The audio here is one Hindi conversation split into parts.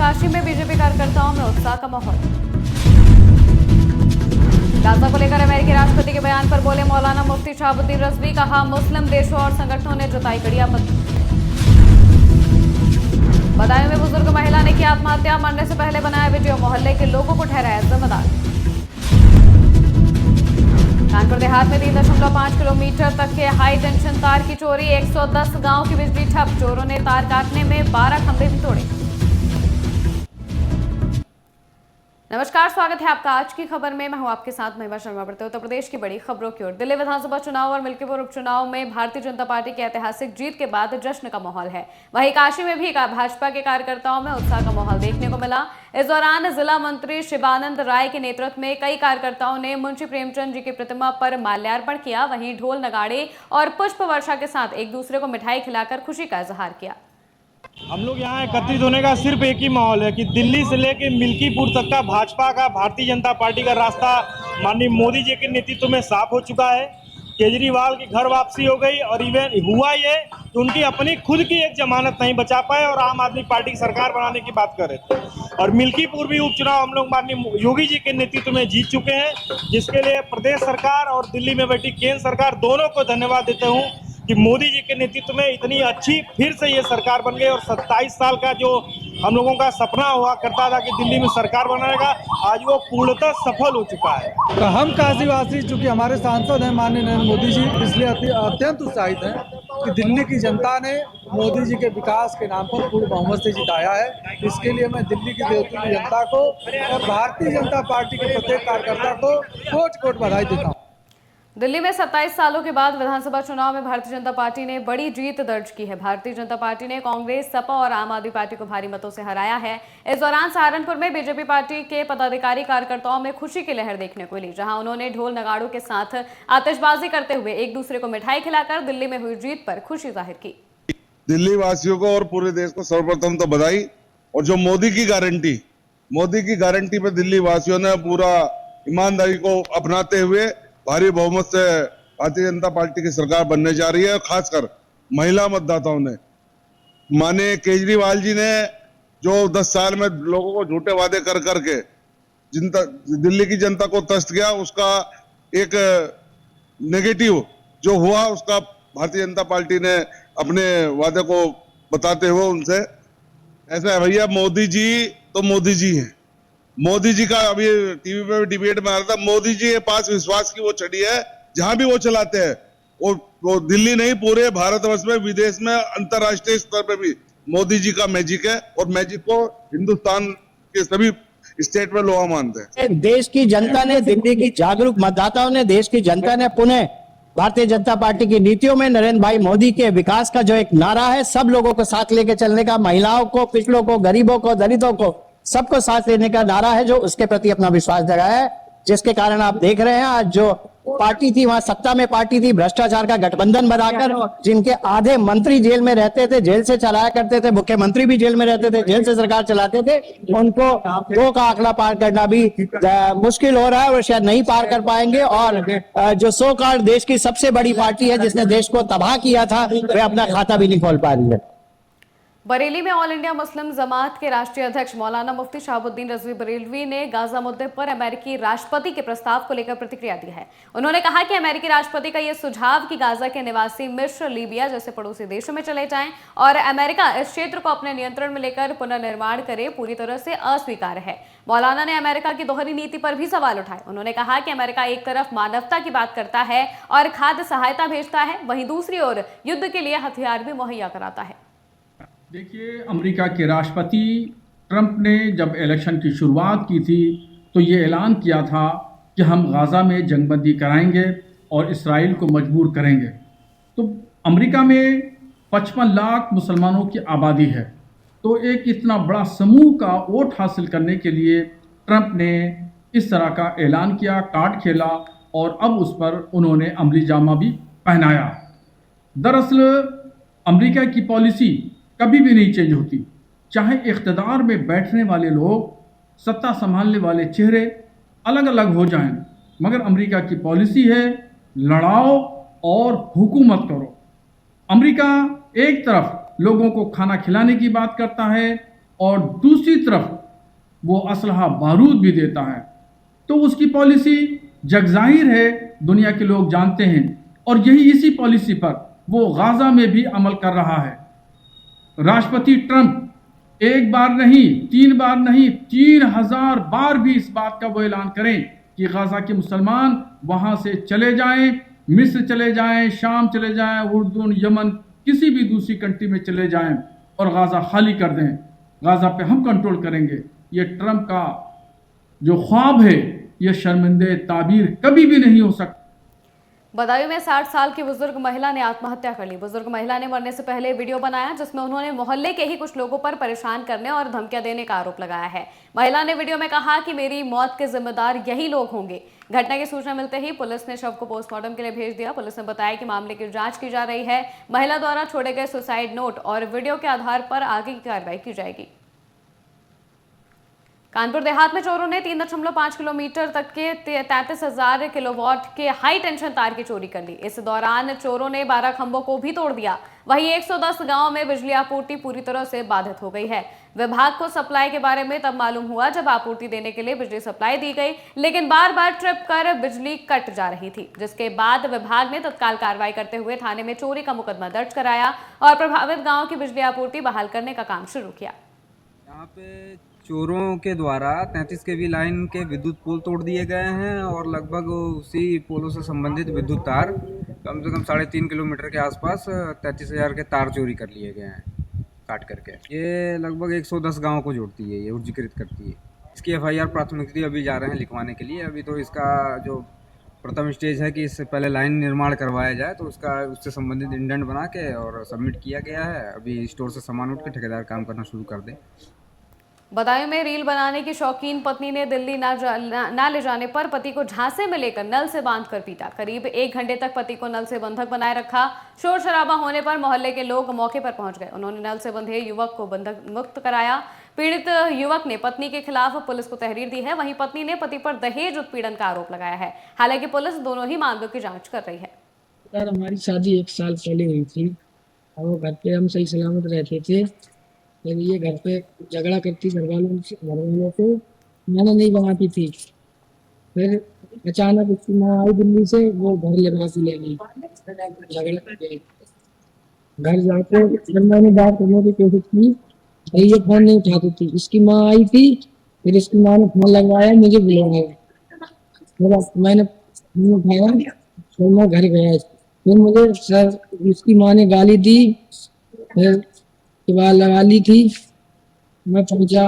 काशी में बीजेपी कार्यकर्ताओं में उत्साह का माहौल। गाजा को लेकर अमेरिकी राष्ट्रपति के बयान पर बोले मौलाना मुफ्ती शहाबुद्दीन रिजवी। कहा मुस्लिम देशों और संगठनों ने जताई कड़ी आपत्ति। बदायूं में बुजुर्ग महिला ने की आत्महत्या। मरने से पहले बनाया वीडियो, मोहल्ले के लोगों को ठहराया जिम्मेदार। कानपुर देहात में 3.5 किलोमीटर तक के हाई टेंशन तार की चोरी। 110 गांव की बिजली ठप। चोरों ने तार काटने में 12 खंभे भी तोड़े। नमस्कार, स्वागत है आपका आज की खबर में। मैं हूं आपके साथ महिमा शर्मा। बढ़ते उत्तर प्रदेश की बड़ी खबरों की ओर। दिल्ली विधानसभा चुनाव और मिल्कीपुर उपचुनाव में भारतीय जनता पार्टी की ऐतिहासिक जीत के बाद जश्न का माहौल है। वहीं काशी में भी भाजपा के कार्यकर्ताओं में उत्साह का माहौल देखने को मिला। इस दौरान जिला मंत्री शिवानंद राय के नेतृत्व में कई कार्यकर्ताओं ने मुंशी प्रेमचंद जी की प्रतिमा पर माल्यार्पण किया। वहीं ढोल नगाड़े और पुष्प वर्षा के साथ एक दूसरे को मिठाई खिलाकर खुशी का इजहार किया। हम लोग यहाँ एकत्रित होने का सिर्फ एक ही माहौल है कि दिल्ली से लेकर मिल्कीपुर तक का भाजपा का, भारतीय जनता पार्टी का रास्ता माननीय मोदी जी के नेतृत्व में साफ हो चुका है। केजरीवाल की घर वापसी हो गई और इवन हुआ ये कि उनकी अपनी खुद की एक जमानत नहीं बचा पाए और आम आदमी पार्टी की सरकार बनाने की बात कर रहे थे। और मिल्कीपुर भी उपचुनाव हम लोग माननीय योगी जी के नेतृत्व में जीत चुके हैं, जिसके लिए प्रदेश सरकार और दिल्ली में बैठी केंद्र सरकार दोनों को धन्यवाद देता हूँ कि मोदी जी के नेतृत्व में इतनी अच्छी फिर से ये सरकार बन गई। और 27 साल का जो हम लोगों का सपना हुआ करता था कि दिल्ली में सरकार बनाएगा, आज वो पूर्णतः सफल हो चुका है। तो हम काशीवासी, चूंकि हमारे सांसद हैं माननीय नरेंद्र मोदी जी, इसलिए अत्यंत उत्साहित हैं कि दिल्ली की जनता ने मोदी जी के विकास के नाम पर पूर्ण बहुमत से जिताया है। इसके लिए मैं दिल्ली की देवतुल्य जनता को और भारतीय जनता पार्टी के प्रत्येक कार्यकर्ता को कोट कोट बधाई देता हूँ। दिल्ली में 27 सालों के बाद विधानसभा चुनाव में भारतीय जनता पार्टी ने बड़ी जीत दर्ज की है। भारतीय जनता पार्टी ने कांग्रेस, सपा और आम आदमी पार्टी को भारी मतों से हराया है। इस दौरान सहारनपुर में बीजेपी पार्टी के पदाधिकारी कार्यकर्ताओं में खुशी की लहर देखने को मिली, जहां उन्होंने ढोल नगाड़ों के साथ आतिशबाजी करते हुए एक दूसरे को मिठाई खिलाकर दिल्ली में हुई जीत पर खुशी जाहिर की। दिल्ली वासियों को और पूरे देश को सर्वप्रथम तो बधाई। और जो मोदी की गारंटी पे दिल्ली वासियों ने पूरा ईमानदारी को अपनाते हुए भारी बहुमत से भारतीय जनता पार्टी की सरकार बनने जा रही है। और खासकर महिला मतदाताओं ने, माने केजरीवाल जी ने जो 10 साल में लोगों को झूठे वादे कर करके दिल्ली की जनता को त्रस्त किया, उसका एक नेगेटिव जो हुआ उसका भारतीय जनता पार्टी ने अपने वादे को बताते हुए उनसे, ऐसा है भैया मोदी जी तो मोदी जी हैं। मोदी जी का अभी टीवी पे डिबेट में आ रहा था, मोदी जी के पास विश्वास की वो छड़ी है, जहां भी वो चलाते हैं वो दिल्ली नहीं पूरे भारतवर्ष में, विदेश में, अंतरराष्ट्रीय स्तर पे भी मोदी जी का मैजिक है। और मैजिक को हिंदुस्तान के सभी स्टेट में लोग मानते हैं। देश की जनता ने, दिल्ली की जागरूक मतदाताओं ने, देश की जनता ने पुनः भारतीय जनता पार्टी की नीतियों में नरेंद्र भाई मोदी के विकास का जो एक नारा है, सब लोगों को साथ लेके चलने का, महिलाओं को, पिछड़ों को, गरीबों को, दलितों को, सबको साथ लेने का नारा है, जो उसके प्रति अपना विश्वास जगाया है। जिसके कारण आप देख रहे हैं आज जो पार्टी थी, वहां सत्ता में पार्टी थी, भ्रष्टाचार का गठबंधन बनाकर जिनके आधे मंत्री जेल में रहते थे, जेल से चलाया करते थे, मुख्यमंत्री भी जेल में रहते थे, जेल से सरकार चलाते थे, उनको 2 का आंकड़ा पार करना भी मुश्किल हो रहा है और शायद नहीं पार कर पाएंगे। और जो सो कॉल्ड देश की सबसे बड़ी पार्टी है जिसने देश को तबाह किया था, वह अपना खाता भी नहीं खोल पा रही है। बरेली में ऑल इंडिया मुस्लिम जमात के राष्ट्रीय अध्यक्ष मौलाना मुफ्ती शहाबुद्दीन रिजवी बरेलवी ने गाजा मुद्दे पर अमेरिकी राष्ट्रपति के प्रस्ताव को लेकर प्रतिक्रिया दी है। उन्होंने कहा कि अमेरिकी राष्ट्रपति का यह सुझाव कि गाजा के निवासी मिस्र, लीबिया जैसे पड़ोसी देशों में चले जाएं और अमेरिका इस क्षेत्र को अपने नियंत्रण में लेकर पुनर्निर्माण करे, पूरी तरह से अस्वीकार्य है। मौलाना ने अमेरिका की दोहरी नीति पर भी सवाल उठाए। उन्होंने कहा कि अमेरिका एक तरफ मानवता की बात करता है और खाद्य सहायता भेजता है, वहीं दूसरी ओर युद्ध के लिए हथियार भी मुहैया कराता है। देखिए, अमेरिका के राष्ट्रपति ट्रंप ने जब इलेक्शन की शुरुआत की थी तो ये ऐलान किया था कि हम गाज़ा में जंगबंदी कराएंगे और इसराइल को मजबूर करेंगे। तो अमेरिका में 55 लाख मुसलमानों की आबादी है, तो एक इतना बड़ा समूह का वोट हासिल करने के लिए ट्रंप ने इस तरह का ऐलान किया, कार्ड खेला और अब उस पर उन्होंने अमली जामा भी पहनाया। दरअसल अमेरिका की पॉलिसी कभी भी नहीं चेंज होती, चाहे इख्तिदार में बैठने वाले लोग, सत्ता संभालने वाले चेहरे अलग अलग हो जाएं, मगर अमेरिका की पॉलिसी है लड़ाओ और हुकूमत करो। अमेरिका एक तरफ लोगों को खाना खिलाने की बात करता है, और दूसरी तरफ वो असलहा बारूद भी देता है, तो उसकी पॉलिसी जगजाहिर है, दुनिया के लोग जानते हैं। और यही इसी पॉलिसी पर वो गाजा में भी अमल कर रहा है। राष्ट्रपति ट्रंप एक बार नहीं, 3 बार नहीं, 3000 बार भी इस बात का वो ऐलान करें कि गाजा के मुसलमान वहां से चले जाएं, मिस्र चले जाएं, शाम चले जाएं, उर्दू, यमन, किसी भी दूसरी कंट्री में चले जाएं और गाजा खाली कर दें, गाजा पे हम कंट्रोल करेंगे। ये ट्रंप का जो ख्वाब है, ये शर्मिंदे ताबीर कभी भी नहीं हो सकता। बदायूं में 60 साल की बुजुर्ग महिला ने आत्महत्या कर ली। बुजुर्ग महिला ने मरने से पहले वीडियो बनाया जिसमें उन्होंने मोहल्ले के ही कुछ लोगों पर परेशान करने और धमकियां देने का आरोप लगाया है। महिला ने वीडियो में कहा कि मेरी मौत के जिम्मेदार यही लोग होंगे। घटना की सूचना मिलते ही पुलिस ने शव को पोस्टमार्टम के लिए भेज दिया। पुलिस ने बताया कि मामले की जांच की जा रही है। महिला द्वारा छोड़े गए सुसाइड नोट और वीडियो के आधार पर आगे की कार्रवाई की जाएगी। कानपुर देहात में चोरों ने 3.5 किलोमीटर तक के 33,000 किलोवाट के हाई टेंशन तार की चोरी कर ली। इस दौरान चोरों ने 12 खंभों को भी तोड़ दिया। वहीं 110 गांवों में बिजली आपूर्ति पूरी तरह से बाधित हो गई है। विभाग को सप्लाई के बारे में तब मालूम हुआ जब आपूर्ति देने के लिए बिजली सप्लाई दी गई, लेकिन बार बार ट्रिप कर बिजली कट जा रही थी, जिसके बाद विभाग ने तत्काल कार्रवाई करते हुए थाने में चोरी का मुकदमा दर्ज कराया और प्रभावित गाँव की बिजली आपूर्ति बहाल करने का काम शुरू किया। यहाँ पे चोरों के द्वारा 33 केवी लाइन के विद्युत पोल तोड़ दिए गए हैं और लगभग उसी पोलों से संबंधित विद्युत तार कम से कम 3.5 किलोमीटर के आसपास 33,000 के तार चोरी कर लिए गए हैं काट करके। ये लगभग 110 गांवों को जोड़ती है, ये ऊर्जीकृत करती है। इसकी FIR प्राथमिकता अभी जा रहे हैं लिखवाने के लिए। अभी तो इसका जो प्रथम स्टेज है कि इससे पहले लाइन निर्माण करवाया जाए, तो उससे संबंधित इंडेंट बना के और सबमिट किया गया है। अभी स्टोर से सामान उठ के ठेकेदार काम करना शुरू कर दे। बदायूं में रील बनाने की शौकीन पत्नी ने दिल्ली ना ले जाने पर पति को झांसे में लेकर नल से बांधकर पीटा। करीब 1 घंटे तक पति को नल से बंधक बनाए रखा। शोर शराबा होने पर मोहल्ले के लोग मौके पर पहुंच गए। उन्होंने नल से बंधे युवक को बंधक मुक्त कराया। पीड़ित युवक ने पत्नी के खिलाफ पुलिस को तहरीर दी है। वहीं पत्नी ने पति पर दहेज उत्पीड़न का आरोप लगाया है। हालांकि पुलिस दोनों ही मामलों की जाँच कर रही है। यार हमारी शादी 1 साल पहले हुई थी और वो घर पे हम सही सलामत रहते थे। फिर ये घर पे झगड़ा करती घर वालों से, मैंने नहीं बनाती थी। फिर अचानक उसकी माँ आई दिल्ली से, वो घर लगा के ले गई। झगड़ा करके घर जाके जब मैंने बात करने की कोशिश की, ये फोन नहीं उठाती थी। इसकी माँ आई थी, फिर इसकी माँ ने फोन लगवाया, मुझे बुलाया। मैंने फोन उठाया, फिर मैं घर गया। फिर मुझे सर इसकी माँ ने गाली दी, फिर बाल लगा ली थी। मैं पहुंचा,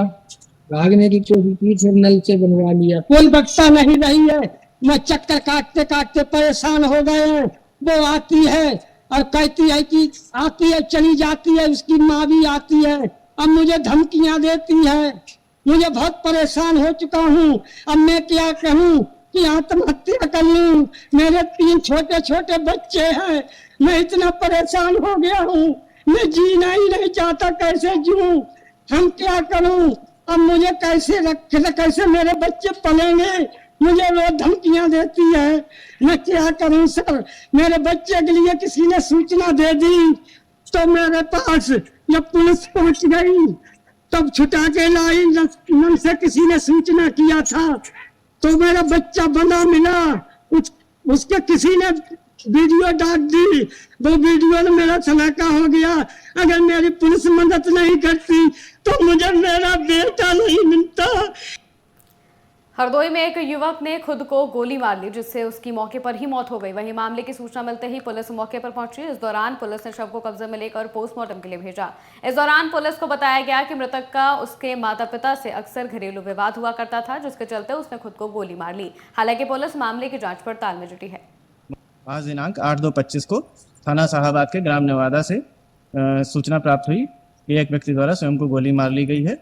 भागने की कोशिश की, फिर नल से बनवा लिया। कोई बख्शा नहीं रही है। मैं चक्कर काटते काटते परेशान हो गए हैं। वो आती है और कहती है कि आती है चली जाती है, उसकी माँ भी आती है। अब मुझे धमकियां देती है। मुझे बहुत परेशान हो चुका हूँ। अब मैं क्या कहूँ कि आत्महत्या कर लूं। मेरे 3 छोटे छोटे बच्चे हैं। मैं इतना परेशान हो गया हूँ, मैं जीना ही नहीं चाहता। कैसे जीऊं, हम क्या करूं? अब मुझे कैसे मेरे बच्चे पलेंगे? मुझे वो धमकियां देती है। मैं क्या करूं सर? मेरे बच्चे के लिए किसी ने सूचना दे दी तो मेरे पास जब पुलिस पहुंच गई तब छुटा के लाई। नल से किसी ने सूचना किया था तो मेरा बच्चा बंधा मिला। उसके किसी ने वीडियो डाल दी, वो वीडियो में मेरा सलाका हो गया। अगर मेरी पुलिस मदद नहीं करती तो मुझे मेरा बेटा नहीं मिलता। हरदोई में एक युवक ने खुद को गोली मार ली, जिससे उसकी मौके पर ही मौत हो गई। वहीं मामले की सूचना मिलते ही पुलिस मौके पर पहुंची। इस दौरान पुलिस ने शव को कब्जे में लेकर पोस्टमार्टम के लिए भेजा। इस दौरान पुलिस को बताया गया कि मृतक का उसके माता पिता से अक्सर घरेलू विवाद हुआ करता था, जिसके चलते उसने खुद को गोली मार ली। हालांकि पुलिस मामले की जाँच पड़ताल में जुटी है। आज दिनांक 8/2/25 को थाना शाहाबाद के ग्राम नवादा से सूचना प्राप्त हुई कि एक व्यक्ति द्वारा स्वयं को गोली मार ली गई है।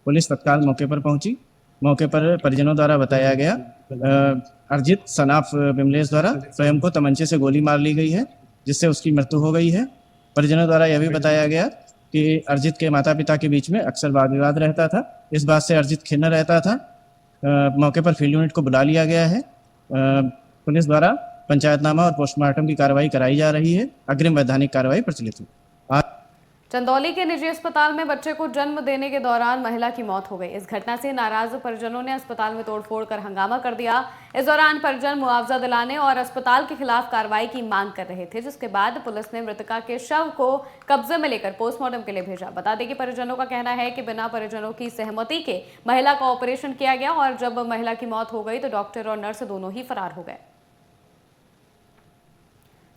पुलिस तत्काल मौके पर पहुंची। मौके पर परिजनों द्वारा बताया गया अर्जित सनाफ विमलेश द्वारा स्वयं को तमंचे से गोली मार ली गई है, जिससे उसकी मृत्यु हो गई है। परिजनों द्वारा यह भी बताया गया कि अर्जित के माता पिता के बीच में अक्सर वाद विवाद रहता था। इस बात से अर्जित खिन्न रहता था। मौके पर फील्ड यूनिट को बुला लिया गया है। पुलिस द्वारा पंचायतनामा और पोस्टमार्टम की कार्रवाई कराई जा रही है। अग्रिम वैधानिक कार्रवाई प्रचलित हुई। चंदौली के निजी अस्पताल में बच्चे को जन्म देने के दौरान महिला की मौत हो गई। इस घटना से नाराज परिजनों ने अस्पताल में तोड़फोड़ कर हंगामा कर दिया। इस दौरान परिजन मुआवजा दिलाने और अस्पताल के खिलाफ कार्रवाई की मांग कर रहे थे, जिसके बाद पुलिस ने मृतका के शव को कब्जे में लेकर पोस्टमार्टम के लिए भेजा। बता दें कि परिजनों का कहना है कि बिना परिजनों की सहमति के महिला का ऑपरेशन किया गया और जब महिला की मौत हो गई तो डॉक्टर और नर्स दोनों ही फरार हो गए।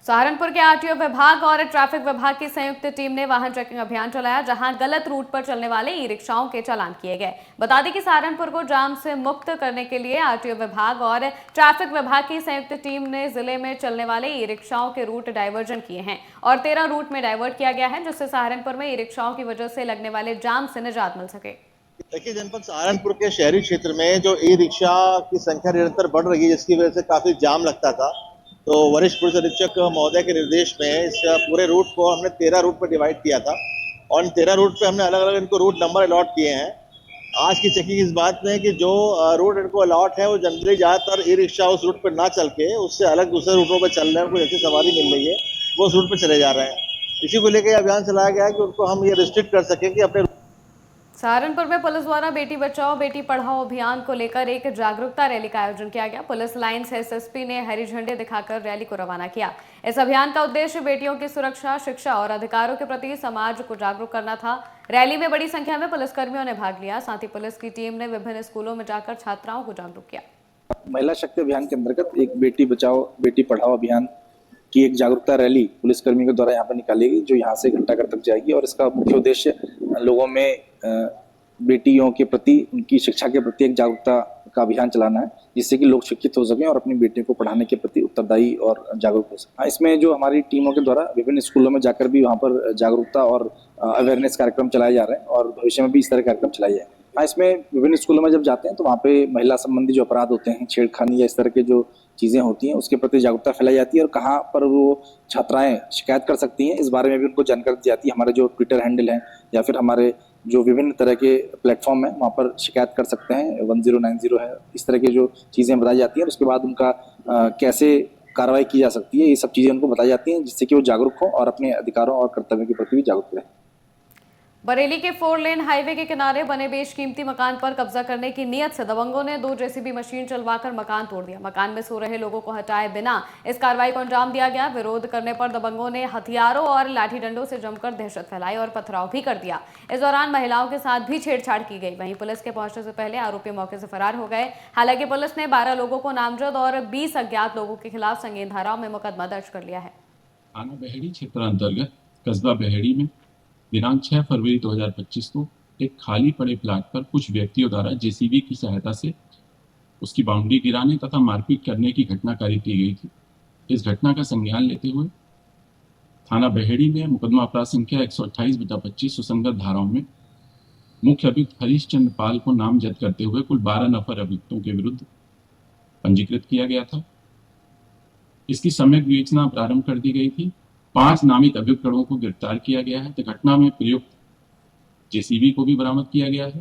सहारनपुर के आरटीओ विभाग और ट्रैफिक विभाग की संयुक्त टीम ने वाहन चेकिंग अभियान चलाया, जहां गलत रूट पर चलने वाले ई रिक्शाओं के चालान किए गए। बता दें कि सहारनपुर को जाम से मुक्त करने के लिए आरटीओ विभाग और ट्रैफिक विभाग की संयुक्त टीम ने जिले में चलने वाले ई रिक्शाओं के रूट डाइवर्जन किए हैं और 13 रूट में डाइवर्ट किया गया है, जिससे सहारनपुर में ई रिक्शाओं की वजह से लगने वाले जाम से निजात मिल सके। देखिए, जनपद सहारनपुर के शहरी क्षेत्र में जो ई रिक्शा की संख्या निरंतर बढ़ रही है, जिसकी वजह से काफी जाम लगता था, तो वरिष्ठ पुलिस अधीक्षक महोदय के निर्देश में इस पूरे रूट को हमने 13 रूट पर डिवाइड किया था और इन 13 रूट पे हमने अलग अलग इनको रूट नंबर अलॉट किए हैं। आज की चेकिंग इस बात में है कि जो रूट इनको अलॉट है वो जनरली ज़्यादातर ई रिक्शा उस रूट पर ना चल के उससे अलग दूसरे रूटों पर चल रहे हैं, उनको जैसी सवारी मिल रही है वो उस रूट पर चले जा रहे हैं। इसी को लेकर अभियान चलाया गया है कि उनको हम ये रिस्ट्रिक्ट कर सकें कि अपने। सहारनपुर में पुलिस द्वारा बेटी बचाओ बेटी पढ़ाओ अभियान को लेकर एक जागरूकता रैली का आयोजन किया गया। पुलिस लाइन से एसएसपी ने हरी झंडे दिखाकर रैली को रवाना किया। इस अभियान का उद्देश्य बेटियों की सुरक्षा, शिक्षा और अधिकारों के प्रति समाज को जागरूक करना था। रैली में बड़ी संख्या में पुलिसकर्मियों ने भाग लिया। साथ ही पुलिस की टीम ने विभिन्न स्कूलों में जाकर छात्राओं को जागरूक किया। महिला शक्ति अभियान के अंतर्गत एक बेटी बचाओ बेटी पढ़ाओ अभियान की एक जागरूकता रैली पुलिसकर्मियों के द्वारा यहाँ पर निकाली गई, जो यहाँ से घंटाघर तक जाएगी और इसका मुख्य उद्देश्य लोगों में बेटियों के प्रति, उनकी शिक्षा के प्रति एक जागरूकता का अभियान चलाना है, जिससे कि लोग शिक्षित हो सकें और अपनी बेटियों को पढ़ाने के प्रति उत्तरदायी और जागरूक हो सकें। इसमें जो हमारी टीमों के द्वारा विभिन्न स्कूलों में जाकर भी वहाँ पर जागरूकता और अवेयरनेस कार्यक्रम चलाए जा रहे हैं और भविष्य में भी इस तरह के कार्यक्रम चलाए जाएंगे। इसमें विभिन्न स्कूलों में जब जाते हैं तो वहाँ पे महिला संबंधी जो अपराध होते हैं, छेड़खानी या इस तरह के जो चीज़ें होती हैं, उसके प्रति जागरूकता फैलाई जाती है और कहाँ पर वो छात्राएं शिकायत कर सकती हैं, इस बारे में भी उनको जानकारी दी जाती है। हमारे जो ट्विटर हैंडल हैं या फिर हमारे जो विभिन्न तरह के प्लेटफॉर्म हैं, वहाँ पर शिकायत कर सकते हैं, 1090 है, इस तरह की जो चीज़ें बताई जाती हैं। उसके बाद उनका कैसे कार्रवाई की जा सकती है, ये सब चीज़ें उनको बताई जाती हैं, जिससे कि वो जागरूक हों और अपने अधिकारों और कर्तव्यों के प्रति भी जागरूक रहें। बरेली के 4 लेन हाईवे के किनारे बने बेशकीमती मकान पर कब्जा करने की नीयत से दबंगों ने 2 जेसीबी मशीन चलवाकर मकान तोड़ दिया। मकान में सो रहे लोगों को हटाए बिना इस कार्रवाई को अंजाम दिया गया। विरोध करने पर दबंगों ने हथियारों और लाठी डंडों से जमकर दहशत फैलाई और पथराव भी कर दिया। इस दौरान महिलाओं के साथ भी छेड़छाड़ की गई। वहीं पुलिस के पहुंचने से पहले आरोपी मौके से फरार हो गए। हालांकि पुलिस ने 12 लोगों को नामजद और 20 अज्ञात लोगों के खिलाफ संगीन धाराओं में मुकदमा दर्ज कर लिया है। थाना बहेड़ी क्षेत्र अंतर्गत कस्बा बहेड़ी में दिनांक 6 फरवरी 2025 को एक खाली पड़े प्लाट पर कुछ व्यक्तियों द्वारा जेसीबी की सहायता से उसकी बाउंड्री गिराने तथा मारपीट करने की घटना कारित की गई थी। इस घटना का संज्ञान लेते हुए थाना बहेड़ी में मुकदमा अपराध संख्या 128/25 सुसंगत धाराओं में मुख्य अभियुक्त हरीश चंद्र पाल को नामजद करते हुए कुल 12 नफर अभियुक्तों के विरुद्ध पंजीकृत किया गया था। इसकी सम्यक विवेचना प्रारंभ कर दी गई थी। 5 नामित अभियुक्तों को गिरफ्तार किया गया है। तो घटना में प्रयुक्त जेसीबी को भी बरामद किया गया है।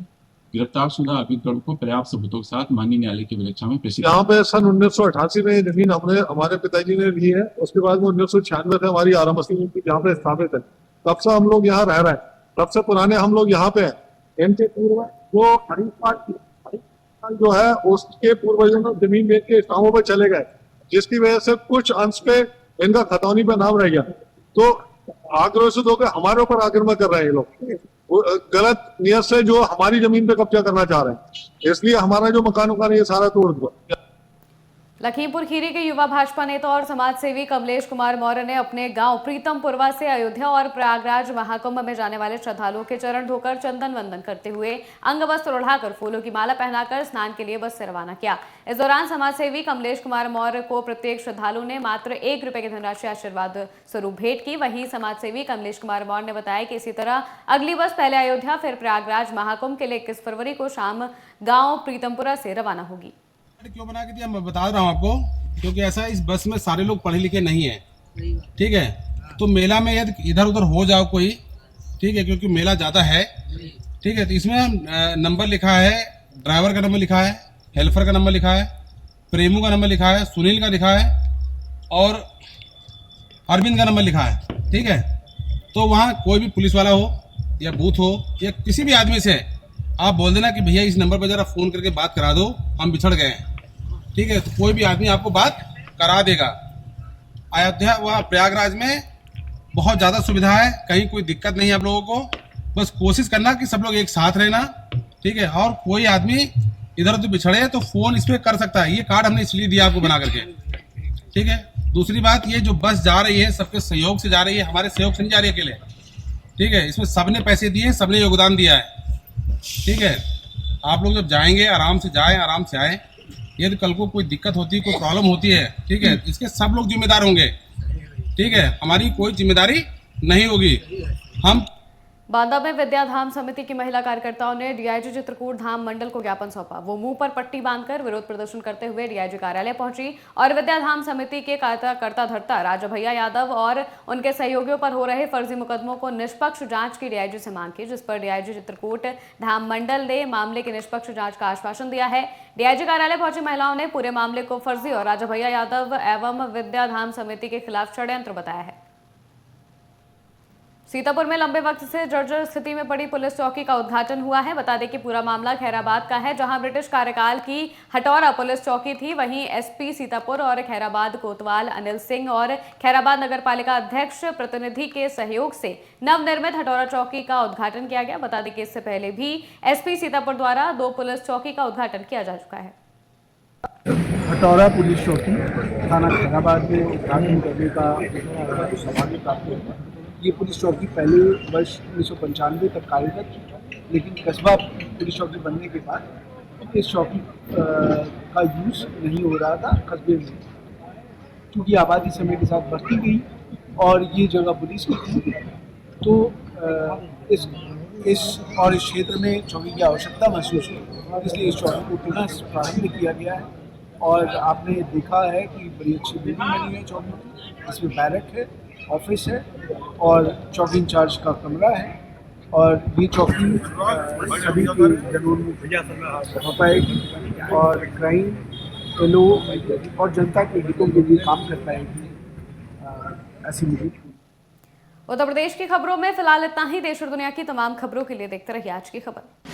गिरफ्तार शुदा अभियुक्तों को पर्याप्त सबूतों के साथ माननीय न्यायालय की विवेचना में पेश। यहाँ पे सन 1988 में जमीन हमारे पिताजी ने ली है। उसके बाद में 1996 से हमारी आरा मशीन यहाँ पे स्थापित है। तब से हम लोग यहाँ रह रहे हैं, तब से पुराने हम लोग यहाँ पे हैं। इनके पूर्व जो हरीश जो है उसके पूर्वजों ने जमीन बेच के कामों पे चले गए, जिसकी वजह से कुछ अंश पे इनका खतौनी पे नाम रह गया। तो आक्रोशित होकर हमारे ऊपर आक्रमण कर रहे हैं ये लोग, गलत नियत से जो हमारी जमीन पे कब्जा करना चाह रहे हैं। इसलिए हमारा जो मकान ये सारा तोड़ दिया। लखीमपुर खीरी के युवा भाजपा नेता और समाज सेवी कमलेश कुमार मौर्य ने अपने गांव प्रीतमपुरवा से अयोध्या और प्रयागराज महाकुंभ में जाने वाले श्रद्धालुओं के चरण धोकर चंदन वंदन करते हुए अंग वस्त्र ओढ़ाकर फूलों की माला पहनाकर स्नान के लिए बस से रवाना किया। इस दौरान समाज सेवी कमलेश कुमार मौर्य को प्रत्येक श्रद्धालु ने मात्र 1 रुपए की धनराशि आशीर्वाद स्वरूप भेंट की। वहीं समाज सेवी कमलेश कुमार मौर्य ने बताया कि इसी तरह अगली बस पहले अयोध्या फिर प्रयागराज महाकुंभ के लिए 21 फरवरी को शाम गाँव प्रीतमपुरा से रवाना होगी। क्यों बना के दिया मैं बता रहा हूँ आपको, क्योंकि ऐसा इस बस में सारे लोग पढ़े लिखे नहीं है, ठीक है। तो मेला में यदि इधर उधर हो जाओ कोई, ठीक है, क्योंकि मेला ज़्यादा है, ठीक है। तो इसमें नंबर लिखा है, ड्राइवर का नंबर लिखा है, हेल्पर का नंबर लिखा है, प्रेमू का नंबर लिखा है, सुनील का लिखा है और अरविंद का नंबर लिखा है, ठीक है। तो वहाँ कोई भी पुलिस वाला हो या बूथ हो या किसी भी आदमी से आप बोल देना कि भैया इस नंबर पर जरा फ़ोन करके बात करा दो, हम बिछड़ गए हैं, ठीक है। तो कोई भी आदमी आपको बात करा देगा। अयोध्या व प्रयागराज में बहुत ज़्यादा सुविधा है, कहीं कोई दिक्कत नहीं है आप लोगों को। बस कोशिश करना कि सब लोग एक साथ रहना, ठीक है। और कोई आदमी इधर उधर बिछड़े तो फ़ोन इस पर कर सकता है। ये कार्ड हमने इसलिए दिया आपको बना करके, ठीक है। दूसरी बात, ये जो बस जा रही है सबके सहयोग से जा रही है, हमारे सहयोग से नहीं जा रही अकेले, ठीक है। इसमें सबने पैसे दिए, सबने योगदान दिया है, ठीक है। आप लोग जब जाएंगे आराम से जाएं, आराम से आएँ। यदि कल को कोई दिक्कत होती है, कोई प्रॉब्लम होती है, ठीक है, इसके सब लोग जिम्मेदार होंगे, ठीक है। हमारी कोई जिम्मेदारी नहीं होगी। हम बांदा में विद्याधाम समिति की महिला कार्यकर्ताओं ने डीआईजी चित्रकूट धाम मंडल को ज्ञापन सौंपा। वो मुंह पर पट्टी बांधकर विरोध प्रदर्शन करते हुए डीआईजी कार्यालय पहुंची और विद्याधाम समिति के कर्ता धर्ता राजा भैया यादव और उनके सहयोगियों पर हो रहे फर्जी मुकदमों को निष्पक्ष जांच की डीआईजी से मांग की, जिस पर डीआईजी चित्रकूट धाम मंडल ने मामले की निष्पक्ष जांच का आश्वासन दिया है। डीआईजी कार्यालय पहुंची महिलाओं ने पूरे मामले को फर्जी और राजा भैया यादव एवं विद्याधाम समिति के खिलाफ षड्यंत्र बताया है। सीतापुर में लंबे वक्त से जर्जर स्थिति में पड़ी पुलिस चौकी का उद्घाटन हुआ है। बता दें कि पूरा मामला खैराबाद का है, जहां ब्रिटिश कार्यकाल की हटौरा पुलिस चौकी थी। वहीं एसपी सीतापुर और खैराबाद कोतवाल अनिल सिंह और खैराबाद नगरपालिका अध्यक्ष प्रतिनिधि के सहयोग से नवनिर्मित हटौरा चौकी का उद्घाटन किया गया। बता दें कि इससे पहले भी एसपी सीतापुर द्वारा 2 पुलिस चौकी का उद्घाटन किया जा चुका है। हटौरा पुलिस चौकी थाना खैराबाद में उद्घाटन करने का सौभाग्य प्राप्त हुआ। ये पुलिस चौकी पहले वर्ष 1995 तक कार्यरत थी, लेकिन कस्बा पुलिस चौकी बनने के बाद इस चौकी का यूज़ नहीं हो रहा था कस्बे में, क्योंकि आबादी समय के साथ बढ़ती गई और ये जगह पुलिस की थी। तो इस क्षेत्र में चौकी की आवश्यकता महसूस हुई, इसलिए इस चौकी को पुनः प्रारंभ किया गया है। और आपने देखा है कि बड़ी अच्छी बिल्डिंग बनी है चौकी की, इसमें बैरक है, ऑफिस है और चौकी इंचार्ज का कमरा है। और ये चौकी सभी के जनों में हो पाएगी और क्राइम, लो और जनता के हितों के लिए काम कर पाएगी, ऐसी मुझे। उत्तर प्रदेश की खबरों में फिलहाल इतना ही। देश और दुनिया की तमाम खबरों के लिए देखते रहिए आज की खबर।